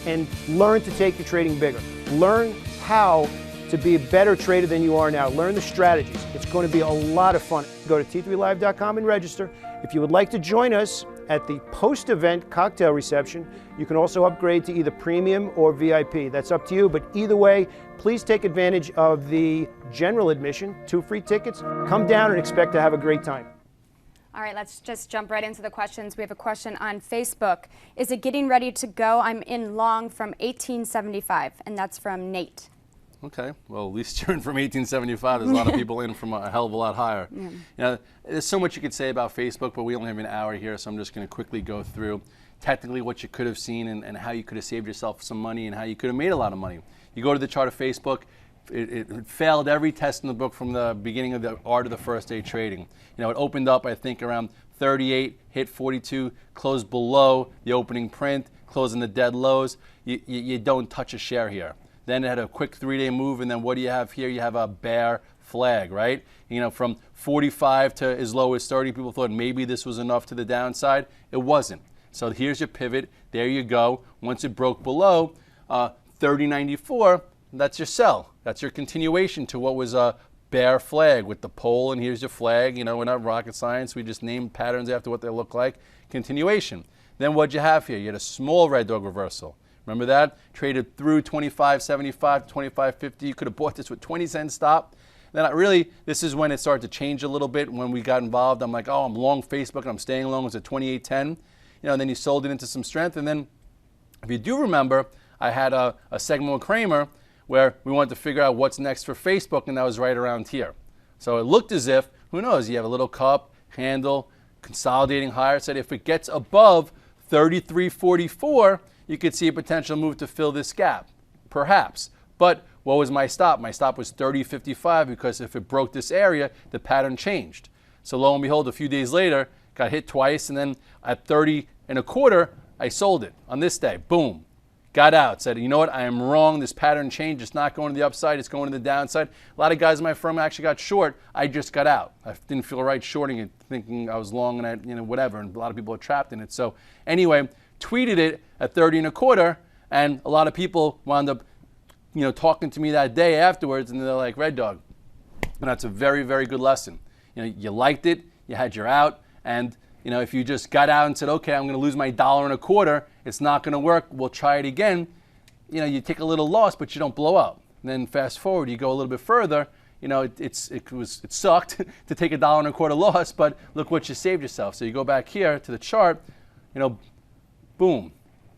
and learn to take your trading bigger. Learn how to be a better trader than you are now. Learn the strategies. It's going to be a lot of fun. Go to T3Live.com and register. If you would like to join us at the post-event cocktail reception. You can also upgrade to either premium or VIP. That's up to you, but either way, please take advantage of the general admission, 2 free tickets. Come down and expect to have a great time. All right, let's just jump right into the questions. We have a question on Facebook. Is it getting ready to go? I'm in long from 1875, and that's from Nate. Okay, well, at least you're in from 1875. There's a lot of people in from a hell of a lot higher. Yeah. You know, there's so much you could say about Facebook, but we only have an hour here, so I'm just going to quickly go through technically what you could have seen and how you could have saved yourself some money and how you could have made a lot of money. You go to the chart of Facebook, it failed every test in the book from the beginning of the art of the first day trading. You know, it opened up, I think, around 38, hit 42, closed below the opening print, closing the dead lows. You don't touch a share here. Then it had a quick 3-day move, and then what do you have here? You have a bear flag, right? You know, from 45 to as low as 30, people thought maybe this was enough to the downside. It wasn't. So here's your pivot. There you go. Once it broke below 30.94, that's your sell. That's your continuation to what was a bear flag with the pole, and here's your flag. You know, we're not rocket science. We just name patterns after what they look like. Continuation. Then what'd you have here? You had a small red dog reversal. Remember that? Traded through 25.75 to 25.50. You could have bought this with 20-cent stop. Then this is when it started to change a little bit. When we got involved, I'm like, oh, I'm long Facebook and I'm staying long. It was at 28.10. You know, and then you sold it into some strength. And then, if you do remember, I had a segment with Kramer where we wanted to figure out what's next for Facebook, and that was right around here. So it looked as if, who knows, you have a little cup, handle, consolidating higher. Said if it gets above 33.44, you could see a potential move to fill this gap, perhaps. But what was my stop? My stop was 30.55 because if it broke this area, the pattern changed. So lo and behold, a few days later, got hit twice, and then at 30.25, I sold it on this day. Boom. Got out. Said, you know what? I am wrong. This pattern changed. It's not going to the upside. It's going to the downside. A lot of guys in my firm actually got short. I just got out. I didn't feel right shorting it, thinking I was long and whatever. And a lot of people are trapped in it. So anyway, tweeted it at 30.25, and a lot of people wound up, talking to me that day afterwards, and they're like, Red Dog. And that's a very, very good lesson. You liked it. You had your out, and if you just got out and said, okay, I'm going to lose my $1.25, it's not going to work, we'll try it again, you take a little loss, but you don't blow up. And then fast forward, you go a little bit further, it sucked to take a $1.25 loss, but look what you saved yourself. So you go back here to the chart, boom.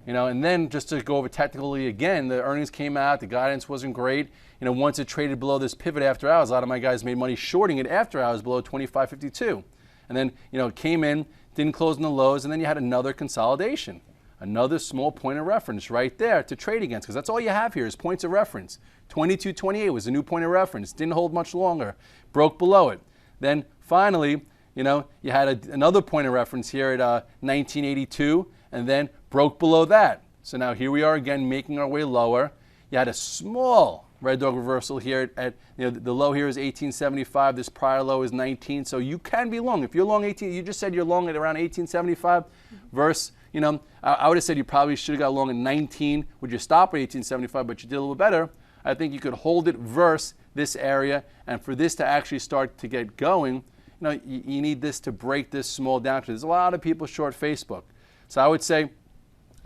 And then just to go over technically again, the earnings came out, the guidance wasn't great. Once it traded below this pivot after hours, a lot of my guys made money shorting it after hours below 25.52. And then, it came in, didn't close in the lows, and then you had another consolidation. Another small point of reference right there to trade against, because that's all you have here is points of reference. 22.28 was a new point of reference. Didn't hold much longer. Broke below it. Then finally, you had another point of reference here at 1982, and then broke below that. So now here we are again making our way lower. You had a small red dog reversal here at the low here is 1875. This prior low is 19. So you can be long. If you're long 18, you just said you're long at around 1875 versus, I would have said you probably should have got long at 19. Would you stop at 1875, but you did a little better. I think you could hold it versus this area. And for this to actually start to get going, you need this to break this small downtrend. There's a lot of people short Facebook. So I would say,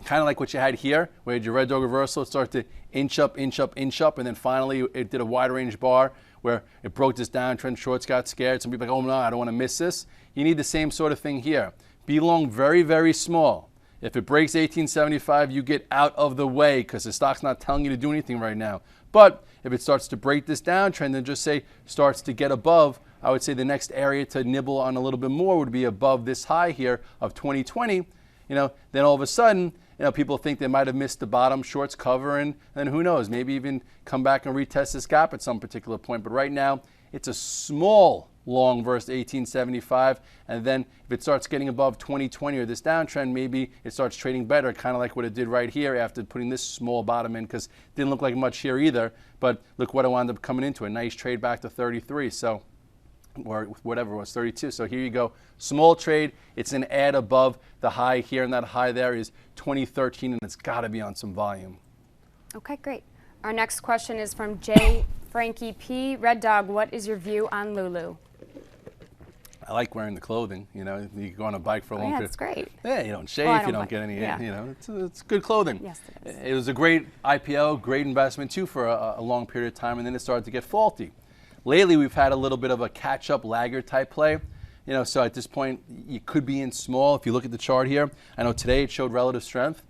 kind of like what you had here, where you had your red dog reversal, it started to inch up, and then finally it did a wide range bar where it broke this downtrend. Shorts got scared. Some people are like, oh no, I don't want to miss this. You need the same sort of thing here. Be long very, very small. If it breaks 1875, you get out of the way because the stock's not telling you to do anything right now. But if it starts to break this downtrend and just say starts to get above, I would say the next area to nibble on a little bit more would be above this high here of 2020. Then all of a sudden, people think they might have missed the bottom, shorts cover, and then who knows, maybe even come back and retest this gap at some particular point. But right now, it's a small long versus 1875, and then if it starts getting above 2020 or this downtrend, maybe it starts trading better, kind of like what it did right here after putting this small bottom in, because it didn't look like much here either. But look what it wound up coming into, a nice trade back to 33. So, or whatever it was, 32. So here you go, small trade. It's an add above the high here, and that high there is 2013, and it's got to be on some volume. Okay, great. Our next question is from J. Frankie P. Red Dog, what is your view on Lulu? I like wearing the clothing. You know, you go on a bike for a long yeah, period. It's great. Yeah, you don't shave, Well, I you don't don't bike. get any, Yeah. you know, it's good clothing. Yes, it is. It was a great IPO, great investment too for a long period of time, and then it started to get faulty. Lately, we've had a little bit of a catch-up laggard type play. You know, so at this point, you could be in small. If you look at the chart here, I know today it showed relative strength.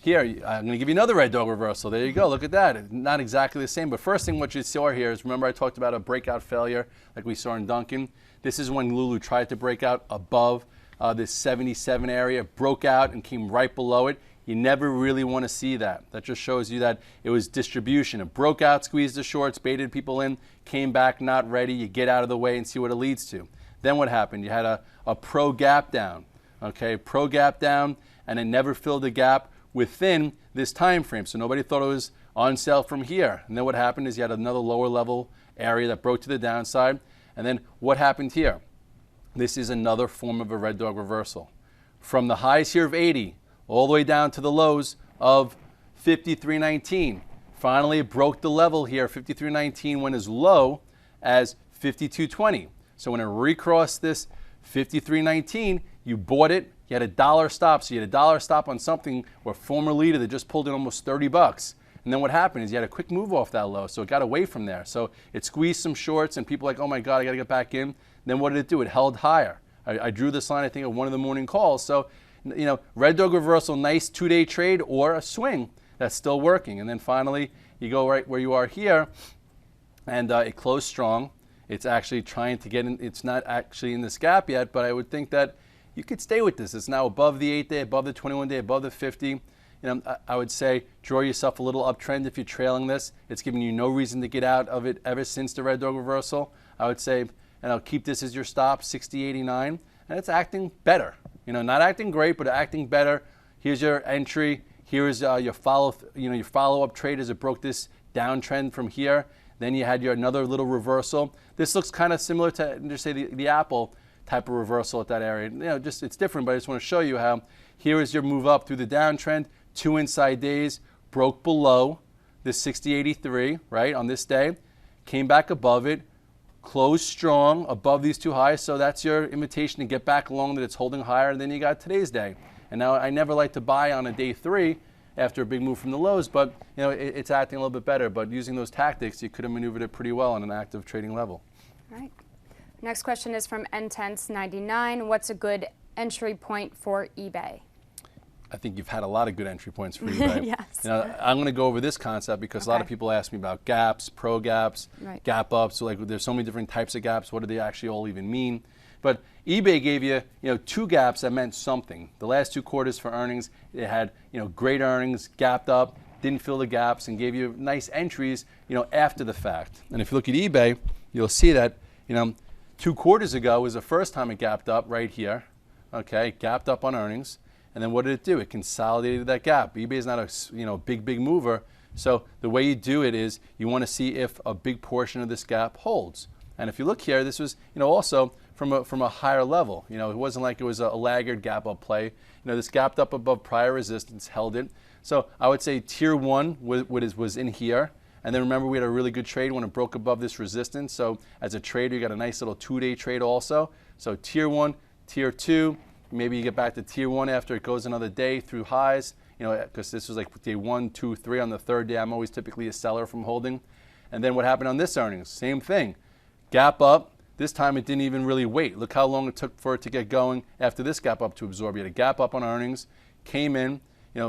Here, I'm going to give you another red dog reversal. There you go. Look at that. Not exactly the same, but first thing what you saw here is, remember I talked about a breakout failure like we saw in Duncan? This is when Lulu tried to break out above this 77 area, broke out and came right below it. You never really want to see that. That just shows you that it was distribution. It broke out, squeezed the shorts, baited people in, came back not ready. You get out of the way and see what it leads to. Then what happened? You had a pro gap down, okay? Pro gap down, and it never filled the gap within this time frame. So nobody thought it was on sale from here. And then what happened is you had another lower level area that broke to the downside. And then what happened here? This is another form of a red dog reversal. From the highs here of 80 all the way down to the lows of 53.19. Finally, it broke the level here. 53.19 went as low as 52.20. So when it recrossed this 53.19, you bought it. You had a dollar stop. So you had a dollar stop on something where former leader that just pulled in almost 30 bucks. And then what happened is you had a quick move off that low. So it got away from there. So it squeezed some shorts and people were like, oh my God, I got to get back in. Then what did it do? It held higher. I drew this line, I think, at one of the morning calls. So, you know, red dog reversal, nice 2-day trade or a swing that's still working. And then finally, you go right where you are here and it closed strong. It's actually trying to get in. It's not actually in this gap yet, but I would think that you could stay with this. It's now above the 8-day, above the 21-day, above the 50. You know, I would say draw yourself a little uptrend if you're trailing this. It's giving you no reason to get out of it ever since the red dog reversal. I would say, and I'll keep this as your stop, 60.89, and it's acting better. You know, not acting great, but acting better. Here's your entry. Here's your follow-up trade as it broke this downtrend from here. Then you had your another little reversal. This looks kind of similar to, just say, the Apple type of reversal at that area. You know, just it's different, but I just want to show you how here is your move up through the downtrend. 2 inside days, broke below this 60.83, right, on this day. Came back above it, closed strong above these two highs. So that's your invitation to get back along that it's holding higher than you got today's day. And now I never like to buy on a day 3 after a big move from the lows, but you know it's acting a little bit better. But using those tactics, you could have maneuvered it pretty well on an active trading level. All right. Next question is from Intense99. What's a good entry point for eBay? I think you've had a lot of good entry points for eBay. Yes. You know, I'm going to go over this concept because a lot of people ask me about gaps, pro gaps, gap ups. So like, there's so many different types of gaps. What do they actually all even mean? But eBay gave you, 2 gaps that meant something. The last 2 quarters for earnings, it had, great earnings, gapped up, didn't fill the gaps, and gave you nice entries, after the fact. And if you look at eBay, you'll see that, 2 quarters ago was the first time it gapped up right here. Okay, gapped up on earnings. And then what did it do? It consolidated that gap. eBay is not a big mover. So the way you do it is you want to see if a big portion of this gap holds. And if you look here, this was also from a higher level. It wasn't like it was a laggard gap up play. This gapped up above prior resistance, held it. So I would say tier 1 was in here. And then remember, we had a really good trade when it broke above this resistance. So as a trader, you got a nice little 2-day trade also. So tier 1, tier 2. Maybe you get back to tier 1 after it goes another day through highs, because this was like day 1, 2, 3. On the 3rd day, I'm always typically a seller from holding. And then what happened on this earnings? Same thing. Gap up. This time it didn't even really wait. Look how long it took for it to get going after this gap up to absorb. You had a gap up on earnings, came in.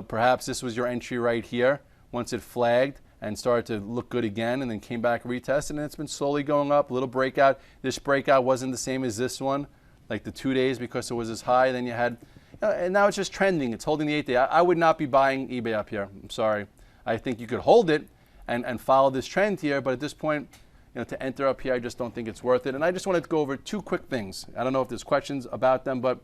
Perhaps this was your entry right here. Once it flagged and started to look good again, and then came back, retested, and it's been slowly going up. A little breakout. This breakout wasn't the same as this one, like the 2 days, because it was as high. Then you had, and now it's just trending. It's holding the 8-day. I would not be buying eBay up here. I'm sorry. I think you could hold it and follow this trend here, but at this point, to enter up here, I just don't think it's worth it. And I just wanted to go over 2 quick things. I don't know if there's questions about them, but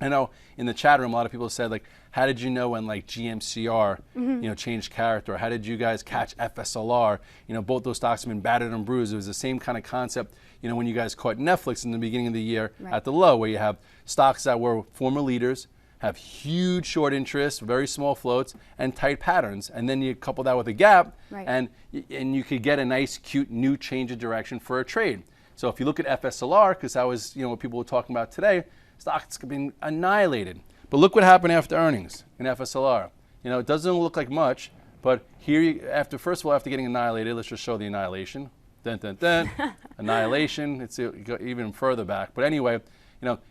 I know in the chat room, a lot of people said, like, how did you know when, like, GMCR, changed character? How did you guys catch FSLR? Both those stocks have been battered and bruised. It was the same kind of concept, when you guys caught Netflix in the beginning of the year at the low, where you have stocks that were former leaders, have huge short interest, very small floats, and tight patterns. And then you couple that with a gap, and you could get a nice, cute, new change of direction for a trade. So if you look at FSLR, because that was what people were talking about today, stocks have been annihilated. But look what happened after earnings in FSLR. It doesn't look like much, but here, first of all, after getting annihilated, let's just show the annihilation. Dun, dun, dun. Annihilation. It's even further back. But anyway,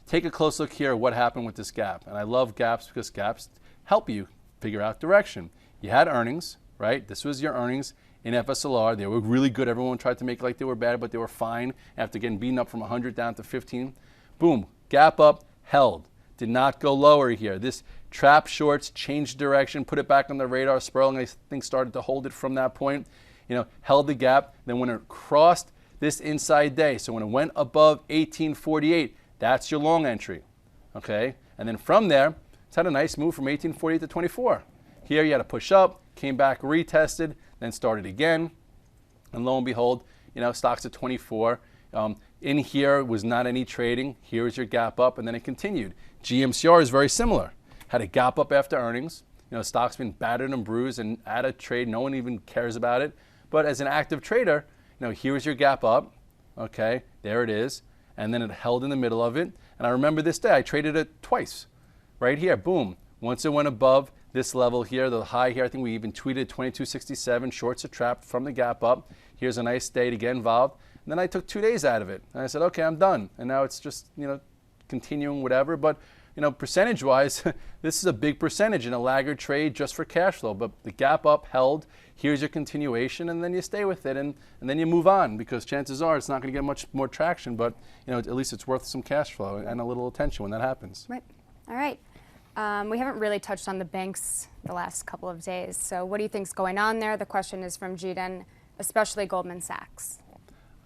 take a close look here at what happened with this gap. And I love gaps because gaps help you figure out direction. You had earnings, right? This was your earnings in FSLR. They were really good. Everyone tried to make it like they were bad, but they were fine after getting beaten up from 100 down to 15. Boom. Gap up, held. Did not go lower here. This trap shorts changed direction, put it back on the radar. Sperling, I think, started to hold it from that point. Held the gap. Then when it crossed this inside day, so when it went above 1848, that's your long entry, okay? And then from there, it's had a nice move from 1848 to 24. Here you had to push up, came back, retested, then started again. And lo and behold, stocks at 24. In here was not any trading. Here is your gap up, and then it continued. GMCR is very similar. Had a gap up after earnings. Stock's been battered and bruised and out of trade. No one even cares about it. But as an active trader, here's your gap up. Okay, there it is. And then it held in the middle of it. And I remember this day, I traded it twice. Right here, boom. Once it went above this level here, the high here, I think we even tweeted 2267, shorts are trapped from the gap up. Here's a nice day to get involved. And then I took 2 days out of it. And I said, okay, I'm done. And now it's just, continuing whatever. But, percentage-wise, this is a big percentage in a laggard trade just for cash flow. But the gap up held, here's your continuation, and then you stay with it. And then you move on because chances are it's not going to get much more traction. But, at least it's worth some cash flow and a little attention when that happens. Right. All right. We haven't really touched on the banks the last couple of days. So what do you think's going on there? The question is from Jiden, especially Goldman Sachs.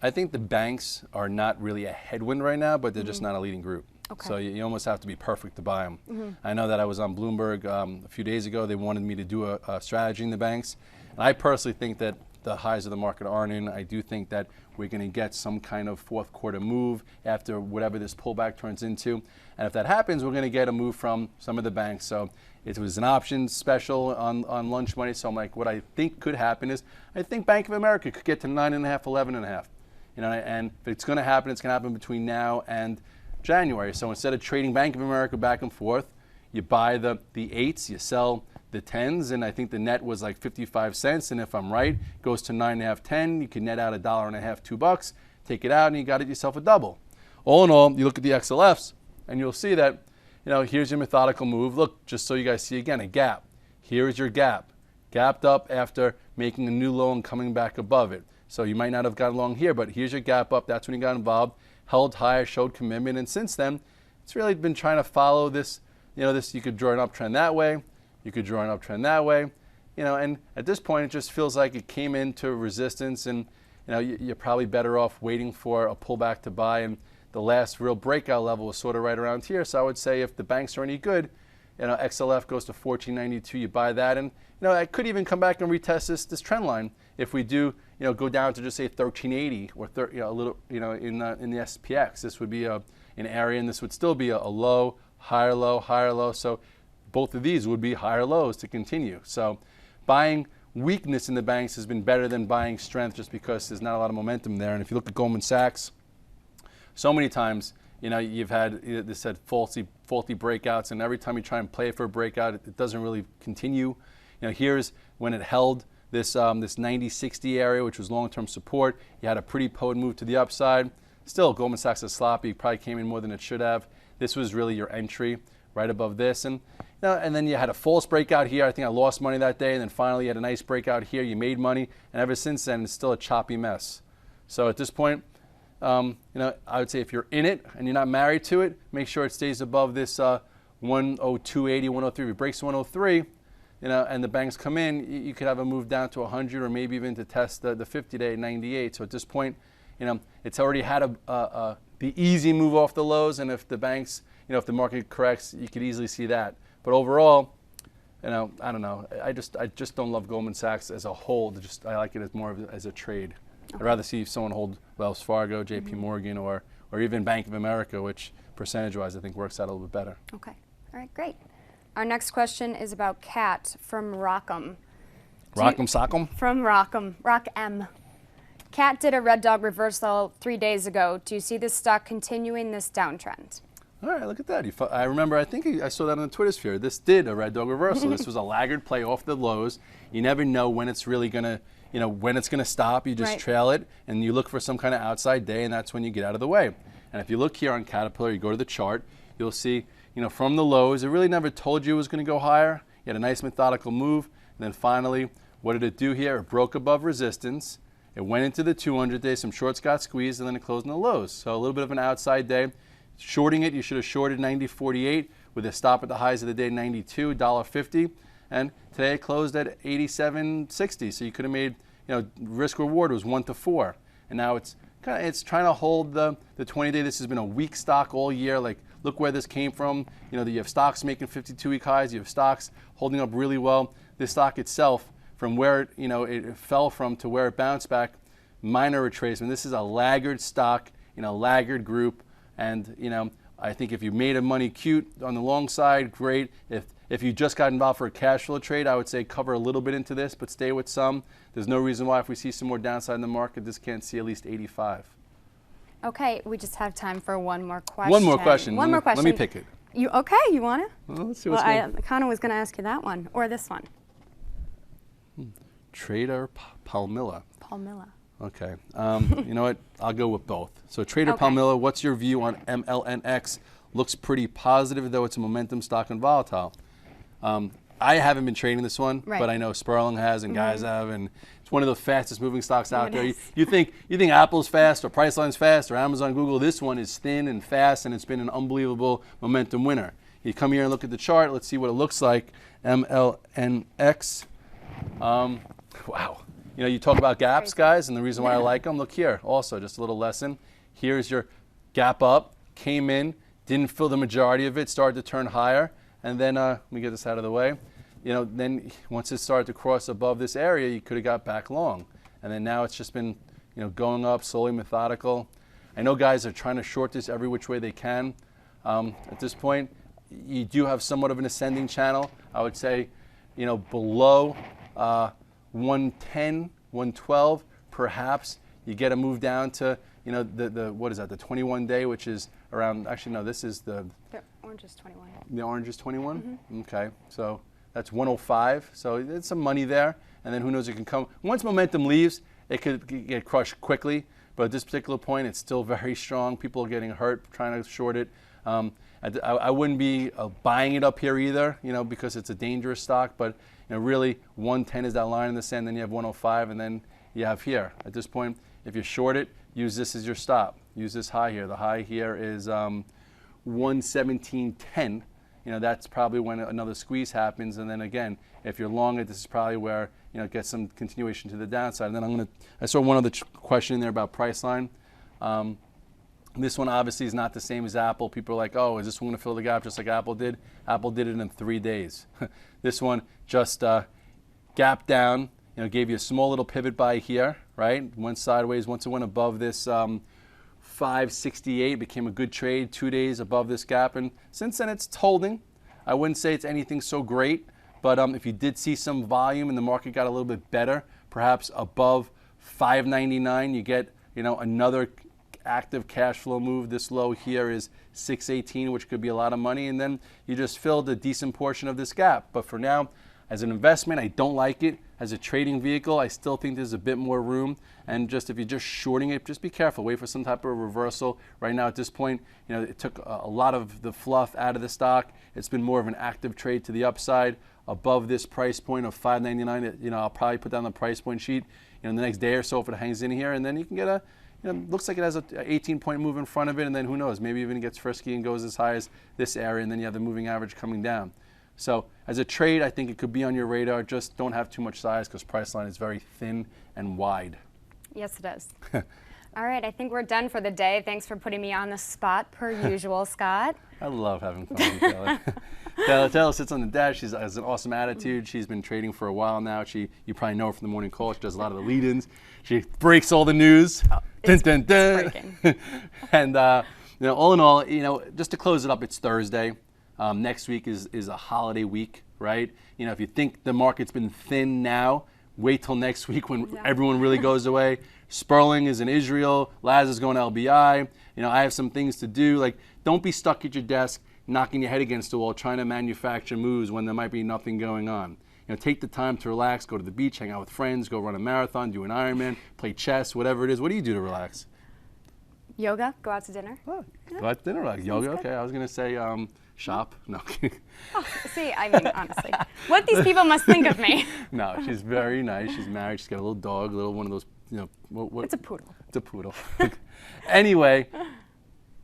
I think the banks are not really a headwind right now, but they're just not a leading group. Okay. So you almost have to be perfect to buy them. I know that I was on Bloomberg a few days ago. They wanted me to do a strategy in the banks. And I personally think that the highs of the market aren't in. I do think that we're going to get some kind of fourth quarter move after whatever this pullback turns into. And if that happens, we're going to get a move from some of the banks. So it was an option special on lunch money. So I'm like, what I think could happen is I think Bank of America could get to 9.5, 11.5. And if it's going to happen, it's going to happen between now and January. So instead of trading Bank of America back and forth, you buy the 8s, you sell the 10s, and I think the net was like 55 cents. And if I'm right, it goes to 9.5, 10. You can net out $1.50, $2, take it out, and you got it yourself a double. All in all, you look at the XLFs, and you'll see that, here's your methodical move. Look, just so you guys see again, a gap. Here is your gap. Gapped up after making a new low and coming back above it. So you might not have got along here, but here's your gap up. That's when you got involved, held higher, showed commitment, and since then, it's really been trying to follow this. You could draw an uptrend that way, you could draw an uptrend that way, and at this point, it just feels like it came into resistance, and you're probably better off waiting for a pullback to buy. And the last real breakout level was sort of right around here. So I would say if the banks are any good, XLF goes to 1492, you buy that, and I could even come back and retest this trend line if we do, go down to just say 1380 or a little, in the SPX. This would be an area, and this would still be a low, higher low, higher low. So both of these would be higher lows to continue. So buying weakness in the banks has been better than buying strength just because there's not a lot of momentum there. And if you look at Goldman Sachs, so many times, you've had this said faulty breakouts, and every time you try and play for a breakout, it doesn't really continue. Here's when it held this 90-60 area, which was long-term support. You had a pretty potent move to the upside. Still, Goldman Sachs is sloppy. Probably came in more than it should have. This was really your entry right above this, and then you had a false breakout here. I think I lost money that day, and then finally you had a nice breakout here. You made money, and ever since then, it's still a choppy mess. So at this point, I would say if you're in it and you're not married to it, make sure it stays above this 102.80, 103. If it breaks 103, and the banks come in, you could have a move down to 100 or maybe even to test the 50-day at 98. So at this point, it's already had the easy move off the lows, and if the banks, if the market corrects, you could easily see that. But overall, I don't know. I just don't love Goldman Sachs as a whole. I like it as more as a trade. Okay. I'd rather see someone hold Wells Fargo, JP Morgan, or even Bank of America, which percentage-wise I think works out a little bit better. Okay. All right, great. Our next question is about CAT from Rockham. Rock'em Sock'em? From Rockham. Rock M. Cat did a Red Dog reversal 3 days ago. Do you see this stock continuing this downtrend? All right, look at that. I remember, I think I saw that on the Twitter sphere. This did a Red Dog reversal. This was a laggard play off the lows. You never know when it's really going to, when it's going to stop. You just trail it, and you look for some kind of outside day, and that's when you get out of the way. And if you look here on Caterpillar, you go to the chart, you'll see, from the lows, it really never told you it was going to go higher. You had a nice methodical move, and then finally, what did it do here? It broke above resistance. It went into the 200 day, some shorts got squeezed, and then it closed in the lows. So a little bit of an outside day. Shorting it, you should have shorted 90.48 with a stop at the highs of the day, 92, $1.50. And today it closed at 87.60. So you could have made, risk reward was 1 to 4. And now it's trying to hold the 20 day. This has been a weak stock all year. Like, look where this came from. You have stocks making 52-week highs. You have stocks holding up really well. This stock itself, from where it fell from to where it bounced back, minor retracement. This is a laggard stock, laggard group. And, I think if you made a money cute on the long side, great. If you just got involved for a cash flow trade, I would say cover a little bit into this, but stay with some. There's no reason why if we see some more downside in the market, this can't see at least 85. Okay, we just have time for one more question. One more question. One more question. Let me pick it. You want it? Well, let's see what's going I kind of was going to ask you that one, or this one. Trader Palmilla. Palmilla. Okay. You know what? I'll go with both. So Trader Okay. Palmilla, what's your view on MLNX? Looks pretty positive, though it's a momentum stock and volatile. I haven't been trading this one, but I know Sperling has and guys have, and it's one of the fastest moving stocks out there. You think Apple's fast or Priceline's fast or Amazon, Google. This one is thin and fast, and it's been an unbelievable momentum winner. You come here and look at the chart. Let's see what it looks like. MLNX. Wow. You talk about gaps, guys, and the reason why I like them. Look here. Also, just a little lesson. Here's your gap up. Came in, didn't fill the majority of it, started to turn higher, and then let me get this out of the way. Then once it started to cross above this area, you could have got back long, and then now it's just been, going up slowly, methodical. I know guys are trying to short this every which way they can. At this point, you do have somewhat of an ascending channel. I would say, below 110, 112, perhaps you get a move down to, the what is that, the 21 day, which is around, actually no, this is the orange is 21. The orange is 21? Okay, so that's 105. So there's some money there, and then who knows, it can come. Once momentum leaves, it could get crushed quickly, but at this particular point, it's still very strong. People are getting hurt trying to short it. I wouldn't be buying it up here either, because it's a dangerous stock, but really 110 is that line in the sand, then you have 105, and then you have here. At this point, if you short it, use this as your stop. Use this high here. The high here is 117.10. That's probably when another squeeze happens, and then again, if you're long it, this is probably where it gets some continuation to the downside. And then I saw one other question in there about Priceline. This one obviously is not the same as Apple. People are like, oh, is this one going to fill the gap just like Apple did? Apple did it in 3 days. This one just gapped down, gave you a small little pivot buy here, right? Went sideways. Once it went above this 568, became a good trade. 2 days above this gap, and since then it's holding. I wouldn't say it's anything so great, but if you did see some volume and the market got a little bit better, perhaps above 599, you get another active cash flow move. This low here is 618, which could be a lot of money, and then you just filled a decent portion of this gap. But for now, as an investment, I don't like it. As a trading vehicle, I still think there's a bit more room, and just if you're just shorting it, just be careful. Wait for some type of reversal. Right now at this point, it took a lot of the fluff out of the stock. It's been more of an active trade to the upside above this price point of 599. I'll probably put down the price point sheet the next day or so if it hangs in here, and then you can get looks like it has an 18-point move in front of it, and then who knows, maybe even gets frisky and goes as high as this area, and then you have the moving average coming down. So as a trade, I think it could be on your radar. Just don't have too much size because Priceline is very thin and wide. Yes, it is. All right, I think we're done for the day. Thanks for putting me on the spot, per usual, Scott. I love having fun with Taylor. Taylor sits on the desk. She has an awesome attitude. She's been trading for a while now. You probably know her from the morning call. She does a lot of the lead-ins. She breaks all the news. It's breaking. And all in all, just to close it up, it's Thursday. Next week is a holiday week, right? If you think the market's been thin now, wait till next week when everyone really goes away. Sperling is in Israel. Laz is going to LBI. You know, I have some things to do. Like, don't be stuck at your desk, knocking your head against the wall, trying to manufacture moves when there might be nothing going on. You know, take the time to relax, go to the beach, hang out with friends, go run a marathon, do an Ironman, play chess, whatever it is. What do you do to relax? Yoga, go out to dinner. Oh, go out to dinner, like yoga. Okay, I was gonna say shop. No. Oh, see, I mean, honestly, what these people must think of me. No, she's very nice. She's married. She's got a little dog, little one of those. You know, what? It's a poodle. It's a poodle. Anyway,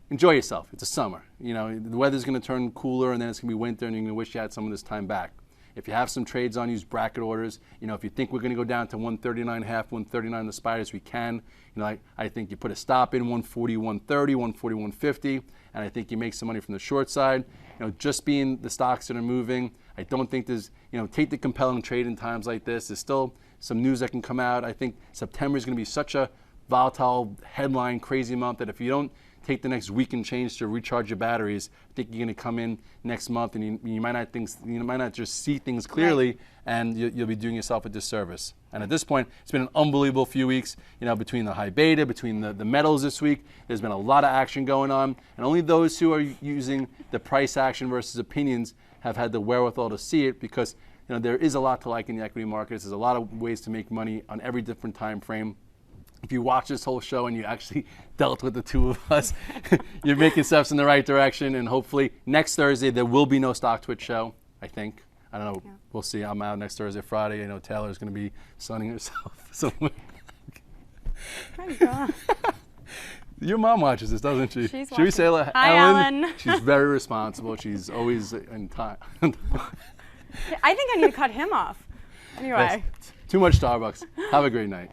enjoy yourself. It's a summer. You know, the weather's gonna turn cooler, and then it's gonna be winter, and you're gonna wish you had some of this time back. If you have some trades on, use bracket orders. You know, if you think we're going to go down to 139.5, 139 the spiders, we can. You know, I think you put a stop in 140, 130, 140, 150, and I think you make some money from the short side. You know, just being the stocks that are moving, I don't think there's, you know, take the compelling trade in times like this. There's still some news that can come out. I think September is going to be such a volatile, headline, crazy month that if you don't take the next week and change to recharge your batteries, I think you're going to come in next month and you might not just see things clearly, and you'll be doing yourself a disservice. And at this point, it's been an unbelievable few weeks. You know, between the high beta, between the metals this week, there's been a lot of action going on, and only those who are using the price action versus opinions have had the wherewithal to see it, because you know there is a lot to like in the equity markets. There's a lot of ways to make money on every different time frame. If you watch this whole show and you actually dealt with the two of us, you're making steps in the right direction. And hopefully next Thursday there will be no Stock Twitch show, I think. I don't know. Yeah. We'll see. I'm out next Thursday, Friday. I know Taylor's going to be sunning herself somewhere. My God. Your mom watches this, doesn't she? She's Should we say hello? Hi, Ellen. She's very responsible. She's always in time. I think I need to cut him off. Anyway. Too much Starbucks. Have a great night.